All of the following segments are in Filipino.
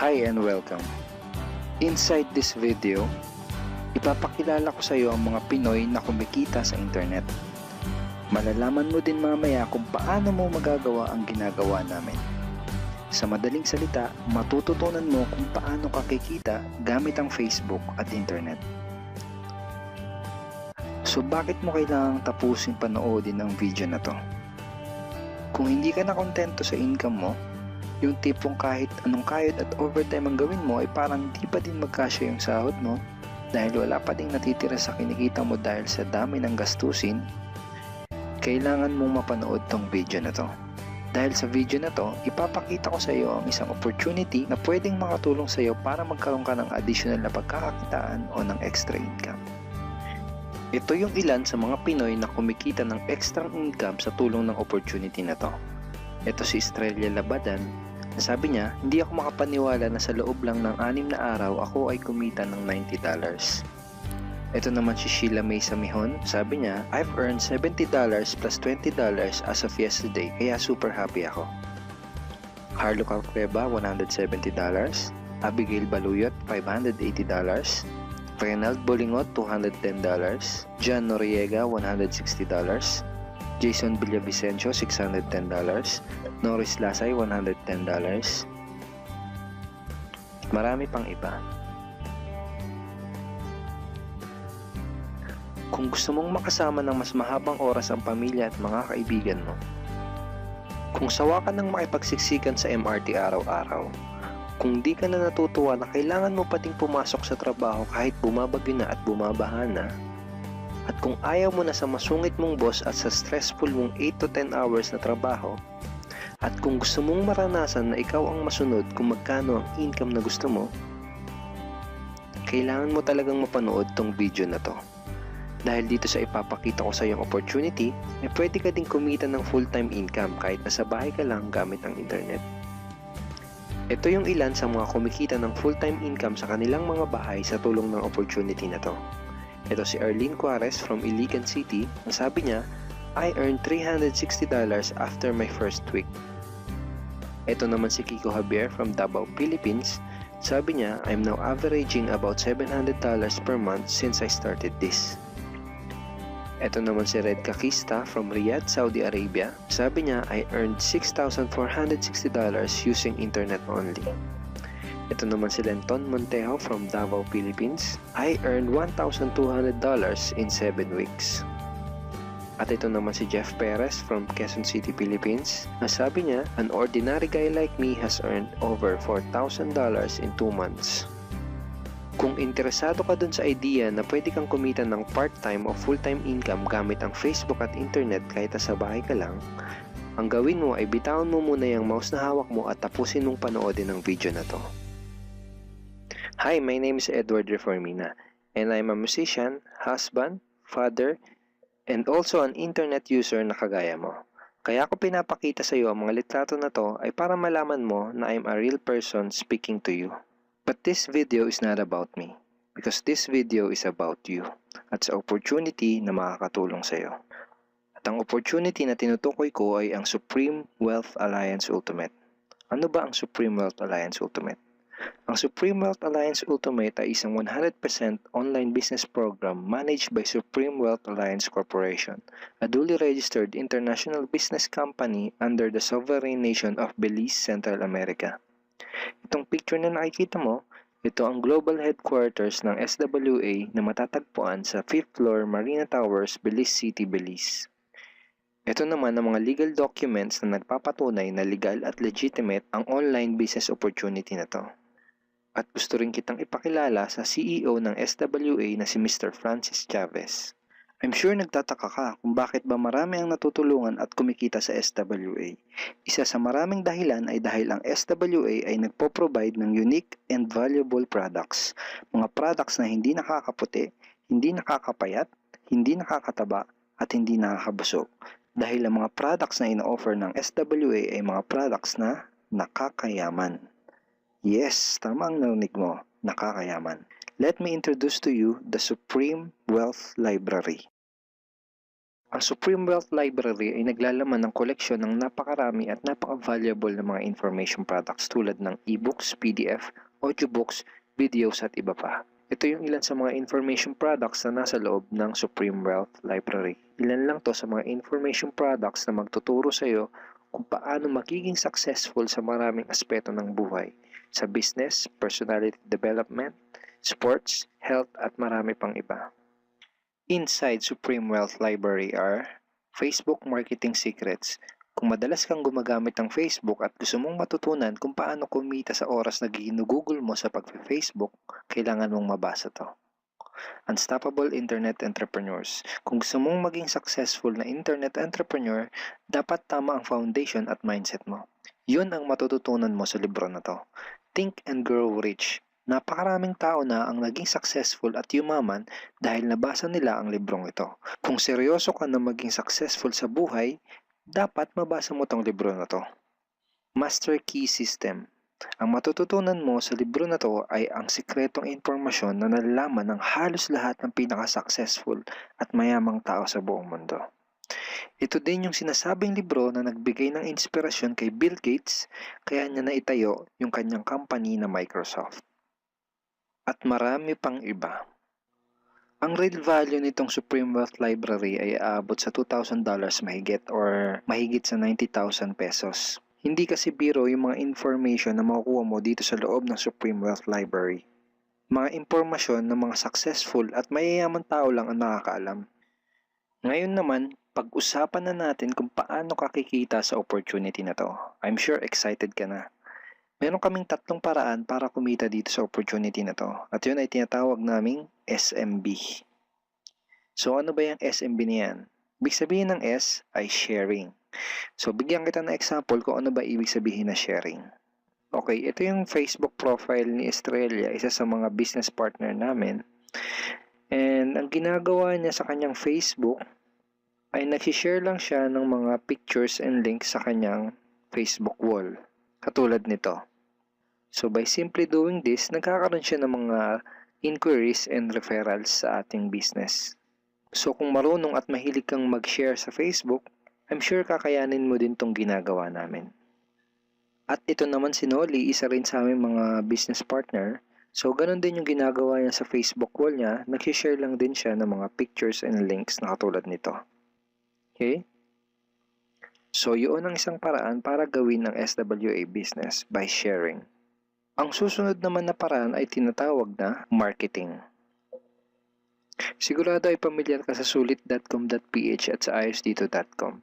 Hi and welcome. Inside this video, ipapakilala ko sa iyo ang mga Pinoy na kumikita sa internet. Malalaman mo din mamaya kung paano mo magagawa ang ginagawa namin. Sa madaling salita, matututunan mo kung paano ka kikita gamit ang Facebook at internet. So bakit mo kailangang tapusin panoodin ang video na to? Kung hindi ka na kontento sa income mo, yung tipong kahit anong kayod at overtime ang gawin mo ay parang di pa din magkasya yung sahod mo dahil wala pa ding natitira sa kinikita mo dahil sa dami ng gastusin, kailangan mong mapanood tong video na to. Dahil sa video na to, ipapakita ko sa iyo ang isang opportunity na pwedeng makatulong sa iyo para magkaroon ka ng additional na pagkakakitaan o ng extra income. Ito yung ilan sa mga Pinoy na kumikita ng extra income sa tulong ng opportunity na to. Ito si Estrella Labadan. Sabi niya, hindi ako makapaniwala na sa loob lang ng 6 na araw ako ay kumita ng $90. Ito naman si Sheila May Samihon. Sabi niya, I've earned $70 plus $20 as of yesterday, kaya super happy ako. Harlo Calcueba, $170. Abigail Baluyot, $580. Renald Bolingot, $210. John Noriega, $160. Jason Villavicencio, $610. Norris Lasay, $110. Marami pang iba. Kung gusto mong makasama ng mas mahabang oras ang pamilya at mga kaibigan mo, kung sawa ka ng makipagsiksikan sa MRT araw-araw, kung di ka na natutuwa na kailangan mo pating pumasok sa trabaho kahit bumabagyo na at bumabaha na, at kung ayaw mo na sa masungit mong boss at sa stressful mong 8 to 10 hours na trabaho, at kung gusto mong maranasan na ikaw ang masunod kung magkano ang income na gusto mo, kailangan mo talagang mapanood tong video na to. Dahil dito sa ipapakita ko sa iyong opportunity, ay pwede ka ding kumita ng full-time income kahit nasa bahay ka lang gamit ang internet. Ito yung ilan sa mga kumikita ng full-time income sa kanilang mga bahay sa tulong ng opportunity na to. Ito si Arlene Juarez from Iligan City. Ang sabi niya, I earned $360 after my first week. Ito naman si Kiko Javier from Davao, Philippines. Sabi niya, I'm now averaging about $700 per month since I started this. Ito naman si Red Kakista from Riyadh, Saudi Arabia. Sabi niya, I earned $6,460 using internet only. Ito naman si Lenton Montejo from Davao, Philippines. I earned $1,200 in 7 weeks. At ito naman si Jeff Perez from Quezon City, Philippines. Sabi niya, an ordinary guy like me has earned over $4,000 in 2 months. Kung interesado ka dun sa idea na pwede kang kumita ng part-time o full-time income gamit ang Facebook at internet kahit sa bahay ka lang, ang gawin mo ay bitawan mo muna yung mouse na hawak mo at tapusin mong panoodin ang video na to. Hi, my name is Edward Reformina, and I'm a musician, husband, father, and also an internet user na kagaya mo. Kaya ako pinapakita sa iyo ang mga litrato na to ay para malaman mo na I'm a real person speaking to you. But this video is not about me, because this video is about you, at sa opportunity na makakatulong sa iyo. At ang opportunity na tinutukoy ko ay ang Supreme Wealth Alliance Ultimate. Ano ba ang Supreme Wealth Alliance Ultimate? Ang Supreme Wealth Alliance Ultimate ay isang 100% online business program managed by Supreme Wealth Alliance Corporation, a duly registered international business company under the sovereign nation of Belize, Central America. Itong picture na nakikita mo, ito ang global headquarters ng SWA na matatagpuan sa 5th floor Marina Towers, Belize City, Belize. Ito naman ang mga legal documents na nagpapatunay na legal at legitimate ang online business opportunity na to. At gusto rin kitang ipakilala sa CEO ng SWA na si Mr. Francis Chavez. I'm sure nagtataka ka kung bakit ba marami ang natutulungan at kumikita sa SWA. Isa sa maraming dahilan ay dahil ang SWA ay nagpo-provide ng unique and valuable products. Mga products na hindi nakakaputi, hindi nakakapayat, hindi nakakataba, at hindi nakakabusog. Dahil ang mga products na ino-offer ng SWA ay mga products na nakakayaman. Yes, tama ang narinig mo, nakakayaman. Let me introduce to you the Supreme Wealth Library. Ang Supreme Wealth Library ay naglalaman ng koleksyon ng napakarami at napaka-valuable na mga information products tulad ng e-books, PDF, audiobooks, videos at iba pa. Ito yung ilan sa mga information products na nasa loob ng Supreme Wealth Library. Ilan lang to sa mga information products na magtuturo sa iyo kung paano magiging successful sa maraming aspeto ng buhay, sa business, personality development, sports, health at marami pang iba. Inside Supreme Wealth Library are Facebook Marketing Secrets. Kung madalas kang gumagamit ng Facebook at gusto mong matutunan kung paano kumita sa oras na ginugugol mo sa pag-Facebook, kailangan mong mabasa to. Unstoppable Internet Entrepreneurs. Kung gusto mong maging successful na internet entrepreneur, dapat tama ang foundation at mindset mo. Yun ang matututunan mo sa libro na to. Think and Grow Rich. Napakaraming tao na ang naging successful at yumaman dahil nabasa nila ang librong ito. Kung seryoso ka na maging successful sa buhay, dapat mabasa mo tong libro na to. Master Key System. Ang matututunan mo sa libro na to ay ang sikretong impormasyon na nalalaman ng halos lahat ng pinaka-successful at mayamang tao sa buong mundo. Ito din yung sinasabing libro na nagbigay ng inspirasyon kay Bill Gates kaya niya naitayo yung kanyang company na Microsoft. At marami pang iba. Ang real value nitong Supreme Wealth Library ay aabot sa $2,000 mahigit or mahigit sa 90,000 pesos. Hindi kasi biro yung mga information na makukuha mo dito sa loob ng Supreme Wealth Library. Mga impormasyon ng mga successful at mayayaman tao lang ang nakakaalam. Ngayon naman, pag-usapan na natin kung paano ka kikita sa opportunity na to. I'm sure excited ka na. Meron kaming 3 paraan para kumita dito sa opportunity na to. At yun ay tinatawag naming SMB. So ano ba yung SMB na yan? Ibig sabihin ng S ay sharing. So bigyan kita ng example kung ano ba ibig sabihin na sharing. Okay, ito yung Facebook profile ni Estrella, isa sa mga business partner namin. And ang ginagawa niya sa kanyang Facebook ay nag-share lang siya ng mga pictures and links sa kanyang Facebook wall. Katulad nito. So by simply doing this, nagkakaroon siya ng mga inquiries and referrals sa ating business. So kung marunong at mahilig kang mag-share sa Facebook, I'm sure kakayanin mo din tong ginagawa namin. At ito naman si Nolly, isa rin sa aming mga business partner. So ganun din yung ginagawa niya sa Facebook wall niya, nag-share lang din siya ng mga pictures and links na katulad nito. Okay? So, yun ang isang paraan para gawin ang SWA business by sharing. Ang susunod naman na paraan ay tinatawag na marketing. Sigurado ay pamilyar ka sa sulit.com.ph at sa ayosdito.com.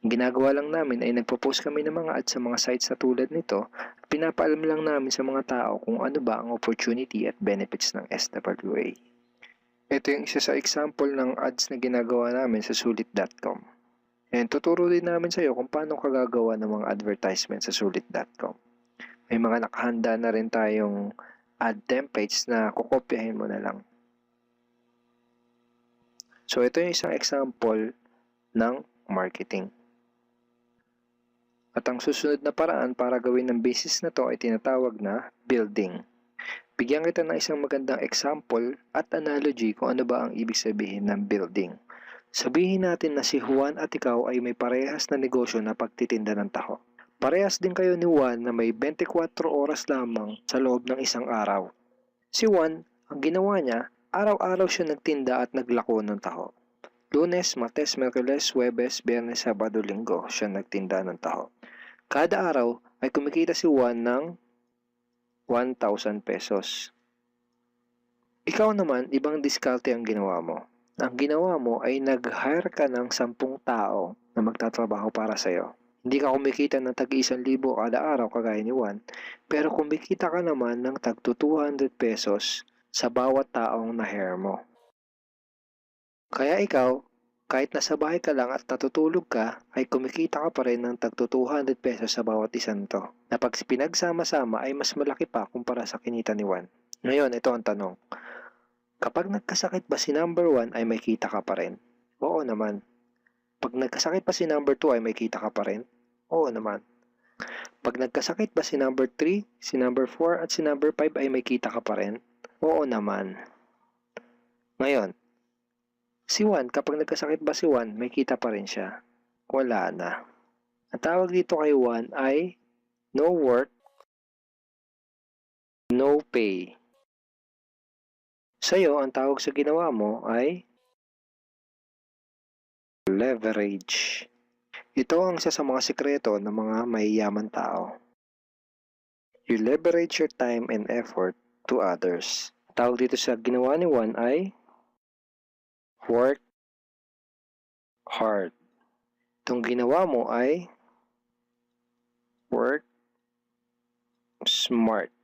Ang ginagawa lang namin ay nagpo-post kami ng mga ads sa mga sites na tulad nito at pinapaalam lang namin sa mga tao kung ano ba ang opportunity at benefits ng SWA. Ito yung isa sa example ng ads na ginagawa namin sa sulit.com. And tuturo din namin sa iyo kung paano ka gagawa ng mga advertisement sa sulit.com. May mga nakahanda na rin tayong ad templates na kukopyahin mo na lang. So ito yung isang example ng marketing. At ang susunod na paraan para gawin ng business na to ay tinatawag na building. Bigyan kita ng isang magandang example at analogy kung ano ba ang ibig sabihin ng building. Sabihin natin na si Juan at ikaw ay may parehas na negosyo na pagtitinda ng taho. Parehas din kayo ni Juan na may 24 oras lamang sa loob ng isang araw. Si Juan, ang ginawa niya, araw-araw siya nagtinda at naglako ng taho. Lunes, Martes, Miyerkules, Huwebes, Biyernes, Sabado, Linggo siya nagtinda ng taho. Kada araw ay kumikita si Juan ng 1,000 pesos. Ikaw naman, ibang diskarte ang ginawa mo. Ang ginawa mo ay nag-hire ka ng 10 tao na magtatrabaho para sa'yo. Hindi ka kumikita ng tag-1,000 kada araw kagaya ni Juan, pero kumikita ka naman ng tag 200 pesos sa bawat taong na-hire mo. Kaya ikaw, kahit nasa bahay ka lang at natutulog ka, ay kumikita ka pa rin ng tag 200 pesos sa bawat isang to, na pag pinagsama-sama ay mas malaki pa kumpara sa kinita ni Juan. Ngayon, ito ang tanong. Kapag nagkasakit ba si number 1 ay may kita ka pa rin? Oo naman. Pag nagkasakit pa si number 2 ay may kita ka pa rin? Oo naman. Pag nagkasakit ba si number 3, si number 4 at si number 5 ay may kita ka pa rin? Oo naman. Ngayon, Si Juan, kapag nagkasakit ba si Juan, may kita pa rin siya? Wala na. Ang tawag dito kay Juan ay no work, no pay. Sa'yo, ang tawag sa ginawa mo ay leverage. Ito ang isa sa mga sikreto ng mga mayayaman tao. You leverage your time and effort to others. Tawag dito sa ginawa ni Juan ay work hard. Itong ginawa mo ay work smart.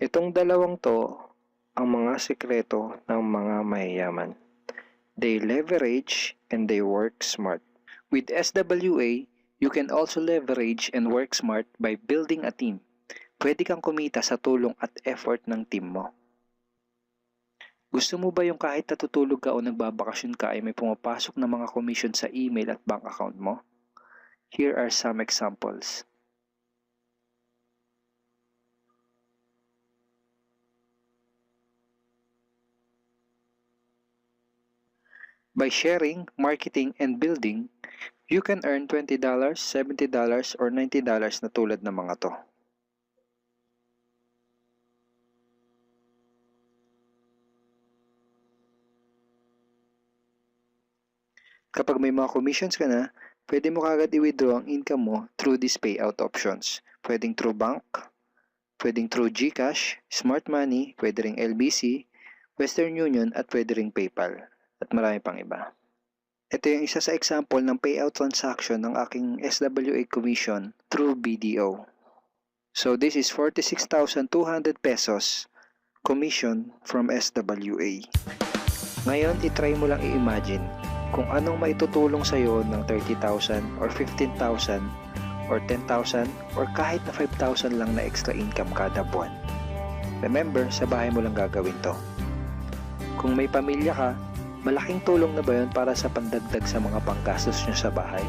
Itong dalawang to ang mga sikreto ng mga mayayaman. They leverage and they work smart. With SWA, you can also leverage and work smart by building a team. Pwede kang kumita sa tulong at effort ng team mo. Gusto mo ba yung kahit natutulog ka o nagbabakasyon ka ay may pumapasok na mga commission sa email at bank account mo? Here are some examples. By sharing, marketing, and building, you can earn $20, $70, or $90 na tulad ng mga to. Kapag may mga commissions ka na, pwede mo kagad i-withdraw ang income mo through these payout options. Pwedeng through bank, pwedeng through GCash, Smart Money, pwede ring LBC, Western Union, at pwede ring PayPal. At marami pang iba. Ito yung isa sa example ng payout transaction ng aking SWA commission through BDO. So this is 46,200 pesos commission from SWA. Ngayon, itry mo lang i-imagine kung anong maitutulong sa'yo ng 30,000 or 15,000 or 10,000 or kahit na 5,000 lang na extra income kada buwan. Remember, sa bahay mo lang gagawin to. Kung may pamilya ka, malaking tulong na ba yun para sa pandagdag sa mga panggastos nyo sa bahay?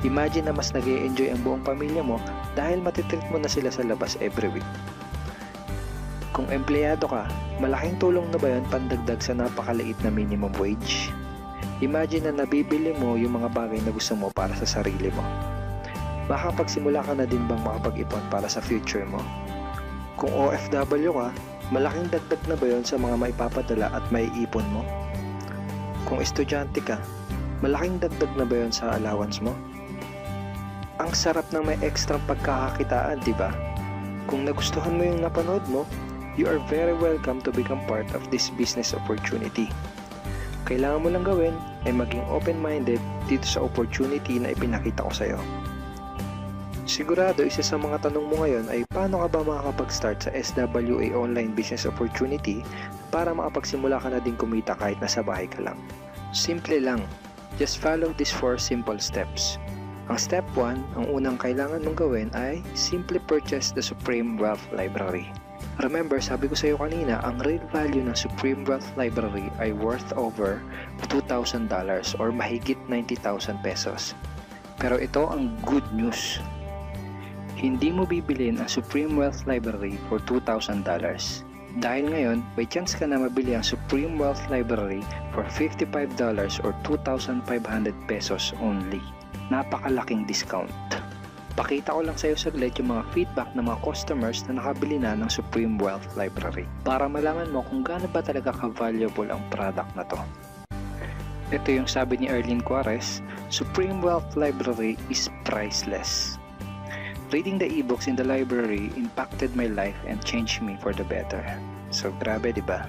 Imagine na mas nag-e-enjoy ang buong pamilya mo dahil matitreat mo na sila sa labas every week. Kung empleyado ka, malaking tulong na ba yun pandagdag sa napakaliit na minimum wage? Imagine na nabibili mo yung mga bagay na gusto mo para sa sarili mo. Makapagsimula ka na din bang makapag-ipon para sa future mo? Kung OFW ka, malaking dagdag na ba yun sa mga maipapadala at maiipon mo? Kung estudyante ka, malaking dagdag na ba yun sa allowance mo? Ang sarap ng may extra pagkakakitaan, di ba? Kung nagustuhan mo yung napanood mo, you are very welcome to become part of this business opportunity. Kailangan mo lang gawin ay maging open-minded dito sa opportunity na ipinakita ko sa'yo. Sigurado, isa sa mga tanong mo ngayon ay paano ka ba makakapag-start sa SWA online business opportunity para makapagsimula ka na din kumita kahit nasa bahay ka lang. Simple lang. Just follow these 4 simple steps. Ang step 1, ang unang kailangan mong gawin ay simply purchase the Supreme Wealth Library. Remember, sabi ko sa iyo kanina, ang real value ng Supreme Wealth Library ay worth over $2,000 or mahigit 90,000 pesos. Pero ito ang good news. Hindi mo bibilin ang Supreme Wealth Library for $2,000. Dahil ngayon, may chance ka na mabili ang Supreme Wealth Library for $55 or 2,500 pesos only. Napakalaking discount. Pakita ko lang sa iyo saglit yung mga feedback ng mga customers na nakabili na ng Supreme Wealth Library para malaman mo kung gaano ba talaga ka-valuable ang product na to. Ito yung sabi ni Erlene Juarez, Supreme Wealth Library is priceless. Reading the ebooks in the library impacted my life and changed me for the better. So grabe, di ba?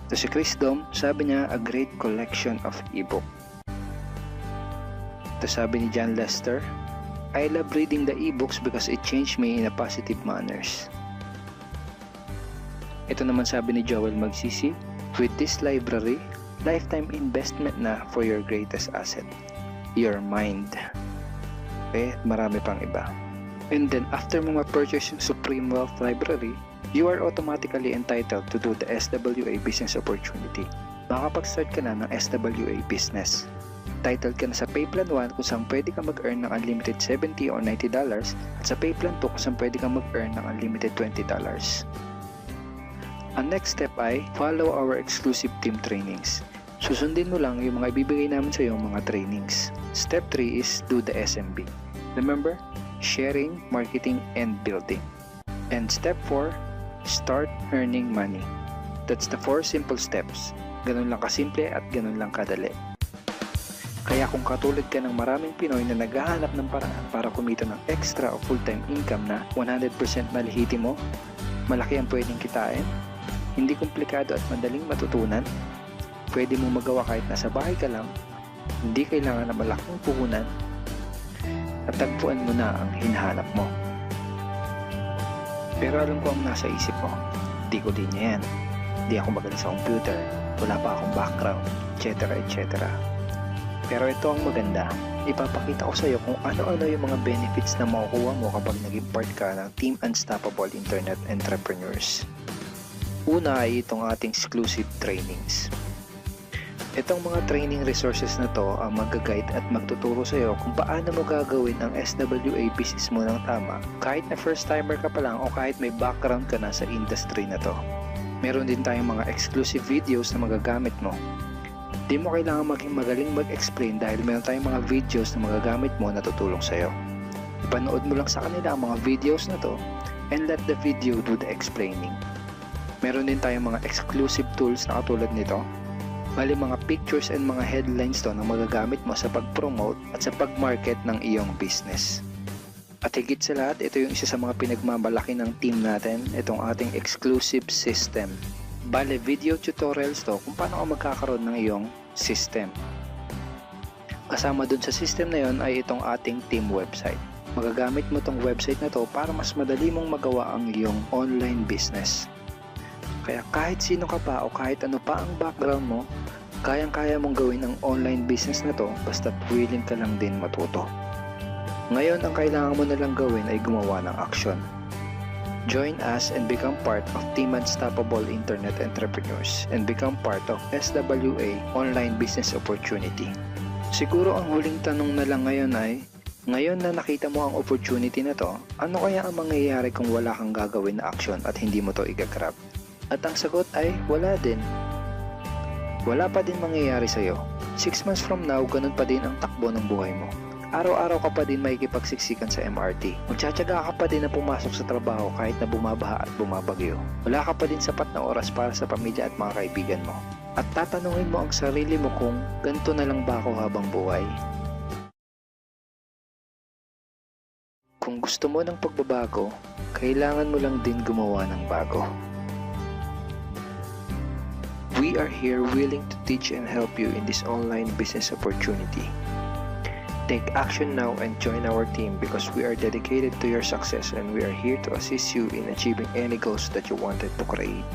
Ito si Chris Dom, sabi niya, a great collection of ebook. Ito sabi ni John Lester, I love reading the ebooks because it changed me in a positive manners. Ito naman sabi ni Joel Magsisi, with this library, lifetime investment na for your greatest asset, your mind. Okay, marami pang iba. And then after mo ma-purchase yung Supreme Wealth Library, you are automatically entitled to do the SWA business opportunity. Makakapag-start ka na ng SWA business. Titled ka na sa Payplan 1 kung saan pwede ka mag-earn ng unlimited $70 or $90 at sa Payplan 2 kung saan pwede ka mag-earn ng unlimited $20. Ang next step ay follow our exclusive team trainings. Susundin mo lang yung mga ibibigay namin sa iyo mga trainings. Step 3 is do the SMB. Remember, sharing, marketing, and building. And step 4, start earning money. That's the 4 simple steps. Ganun lang kasimple at ganun lang kadali. Kaya kung katulad ka ng maraming Pinoy na naghahanap ng paraan para kumita ng extra o full-time income na 100% malihiti mo, malaki ang pwedeng kitain, hindi komplikado at madaling matutunan, pwede mo magawa kahit nasa bahay ka lang, hindi kailangan na malaking puhunan, at tagpuan mo na ang hinahanap mo. Pero alam ko ang nasa isip mo, di ko din yan, di ako magaling sa computer, wala pa akong background, etc. etc. Pero ito ang maganda, ipapakita ko sa iyo kung ano-ano yung mga benefits na makukuha mo kapag naging part ka ng Team Unstoppable Internet Entrepreneurs. Una ay itong ating exclusive trainings. Itong mga training resources na to ang mag-guide at magtuturo sa iyo kung paano mo gagawin ang SWA business mo ng tama kahit na first timer ka pa lang o kahit may background ka na sa industry na to. Meron din tayong mga exclusive videos na magagamit mo. Di mo kailangan maging magaling mag-explain dahil meron tayong mga videos na magagamit mo na tutulong sa iyo. Ipanood mo lang sa kanila ang mga videos na to and let the video do the explaining. Meron din tayong mga exclusive tools na katulad nito. Bali mga pictures and mga headlines to na magagamit mo sa pag-promote at sa pag-market ng iyong business. At higit sa lahat, ito yung isa sa mga pinagmamalaki ng team natin, itong ating exclusive system. Bale, video tutorials to kung paano ka magkakaroon ng iyong system. Kasama dun sa system na yon ay itong ating team website. Magagamit mo tong website na to para mas madali mong magawa ang iyong online business. Kaya kahit sino ka pa o kahit ano pa ang background mo, kayang-kaya mong gawin ang online business na to basta't willing ka lang din matuto. Ngayon, ang kailangan mo na lang gawin ay gumawa ng action. Join us and become part of Team Unstoppable Internet Entrepreneurs and become part of SWA Online Business Opportunity. Siguro ang huling tanong na lang ngayon ay, ngayon na nakita mo ang opportunity na to, ano kaya ang mangyayari kung wala kang gagawin na action at hindi mo to igagrab? At ang sagot ay, wala din. Wala pa din mangyayari sa'yo. 6 months from now, ganun pa din ang takbo ng buhay mo. Araw-araw ka pa din makikipagsiksikan sa MRT. Magtsatsaga ka pa din na pumasok sa trabaho kahit na bumabaha at bumabagyo. Wala ka pa din sapat na oras para sa pamilya at mga kaibigan mo. At tatanungin mo ang sarili mo kung ganito na lang ba ako habang buhay? Kung gusto mo ng pagbabago, kailangan mo lang din gumawa ng bago. We are here willing to teach and help you in this online business opportunity. Take action now and join our team because we are dedicated to your success and we are here to assist you in achieving any goals that you wanted to create.